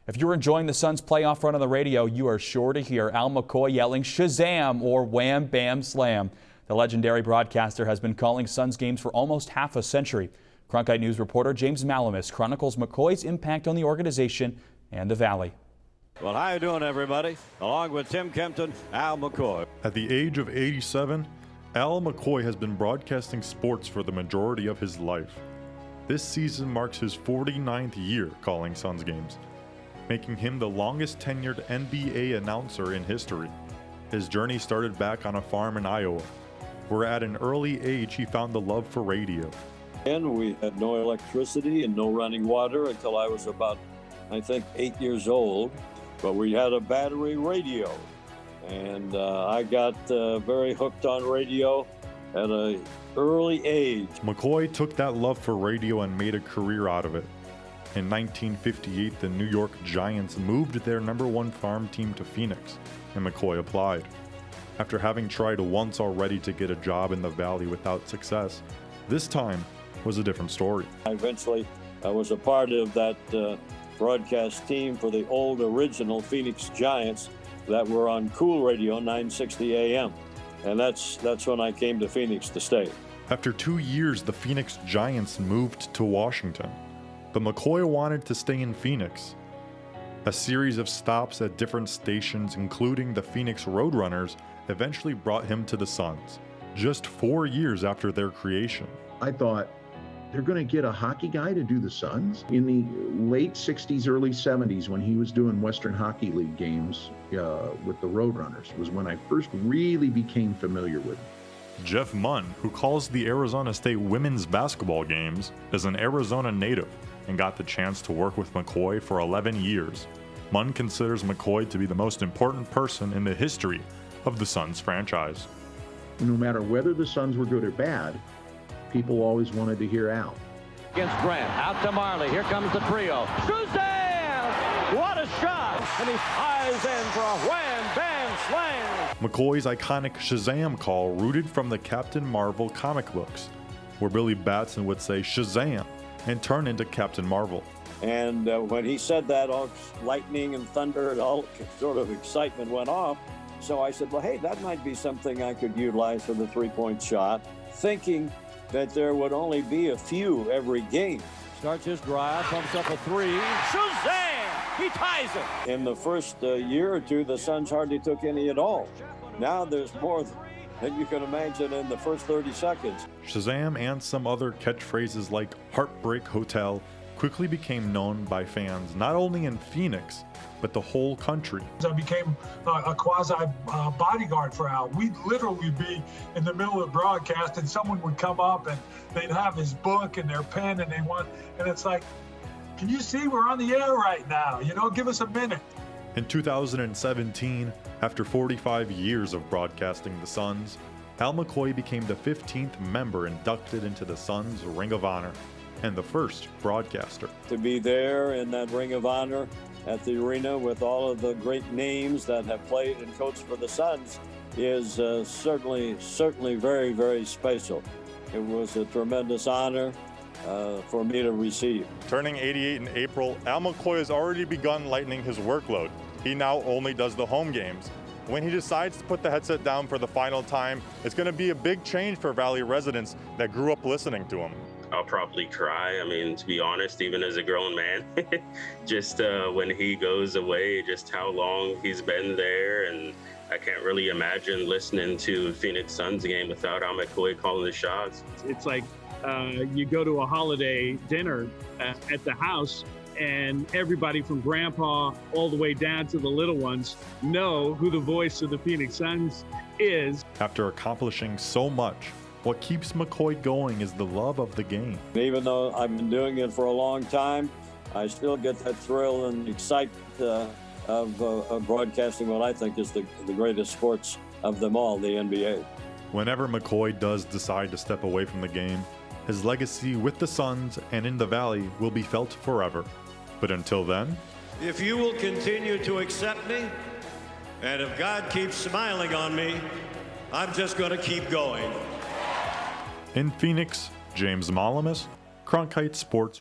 If you're enjoying the Suns playoff run on the radio, you are sure to hear Al McCoy yelling Shazam or Wham Bam Slam. The legendary broadcaster has been calling Suns games for almost half a century. Cronkite News reporter James Malamas chronicles McCoy's impact on the organization and the Valley. Well, how you doing, everybody? Along with Tim Kempton, Al McCoy. At the age of 87, Al McCoy has been broadcasting sports for the majority of his life. This season marks his 49th year calling Suns games, making him the longest tenured NBA announcer in history. His journey started back on a farm in Iowa, where at an early age he found the love for radio. And we had no electricity and no running water until I was about, I think, 8 years old. But we had a battery radio, and I got very hooked on radio at an early age. McCoy took that love for radio and made a career out of it. In 1958, the New York Giants moved their #1 farm team to Phoenix, and McCoy applied. After having tried once already to get a job in the Valley without success, this time was a different story. Eventually, I was a part of that broadcast team for the old original Phoenix Giants that were on Cool Radio 960 AM. And that's when I came to Phoenix to stay. After 2 years, the Phoenix Giants moved to Washington, but McCoy wanted to stay in Phoenix. A series of stops at different stations, including the Phoenix Roadrunners, eventually brought him to the Suns, just 4 years after their creation. I thought, they're going to get a hockey guy to do the Suns? In the late 60s, early 70s, when he was doing Western Hockey League games with the Roadrunners, was when I first really became familiar with him. Jeff Munn, who calls the Arizona State women's basketball games, is an Arizona native and got the chance to work with McCoy for 11 years. Munn considers McCoy to be the most important person in the history of the Suns franchise. No matter whether the Suns were good or bad, people always wanted to hear Al. Against Grant, out to Marley, here comes the trio. Shazam! What a shot! And he flies in for a wham, bam, slam! McCoy's iconic Shazam call rooted from the Captain Marvel comic books, where Billy Batson would say Shazam and turn into Captain Marvel. And when he said that, all lightning and thunder and all sort of excitement went off. So I said, well, hey, that might be something I could utilize for the three-point shot, thinking that there would only be a few every game. Starts his drive, pumps up a three. Shazam! He ties it! In the first year or two, the Suns hardly took any at all. Now there's more than you can imagine in the first 30 seconds. Shazam and some other catchphrases like Heartbreak Hotel quickly became known by fans not only in Phoenix, but the whole country. I became a quasi bodyguard for Al. We'd literally be in the middle of the broadcast and someone would come up and they'd have his book and their pen and and it's like, can you see we're on the air right now? You know, give us a minute. In 2017, after 45 years of broadcasting the Suns, Al McCoy became the 15th member inducted into the Suns Ring of Honor and the first broadcaster. To be there in that Ring of Honor at the arena with all of the great names that have played and coached for the Suns is certainly very, very special. It was a tremendous honor for me to receive. Turning 88 in April, Al McCoy has already begun lightening his workload. He now only does the home games. When he decides to put the headset down for the final time, it's going to be a big change for Valley residents that grew up listening to him. I'll probably cry. I mean, to be honest, even as a grown man, just when he goes away, just how long he's been there. And I can't really imagine listening to Phoenix Suns game without Al McCoy calling the shots. It's like you go to a holiday dinner at the house and everybody from grandpa all the way down to the little ones know who the voice of the Phoenix Suns is. After accomplishing so much, what keeps McCoy going is the love of the game. Even though I've been doing it for a long time, I still get that thrill and excitement of broadcasting what I think is the greatest sports of them all, the NBA. Whenever McCoy does decide to step away from the game, his legacy with the Suns and in the Valley will be felt forever. But until then, if you will continue to accept me, and if God keeps smiling on me, I'm just going to keep going. In Phoenix, James Malamas, Cronkite Sports.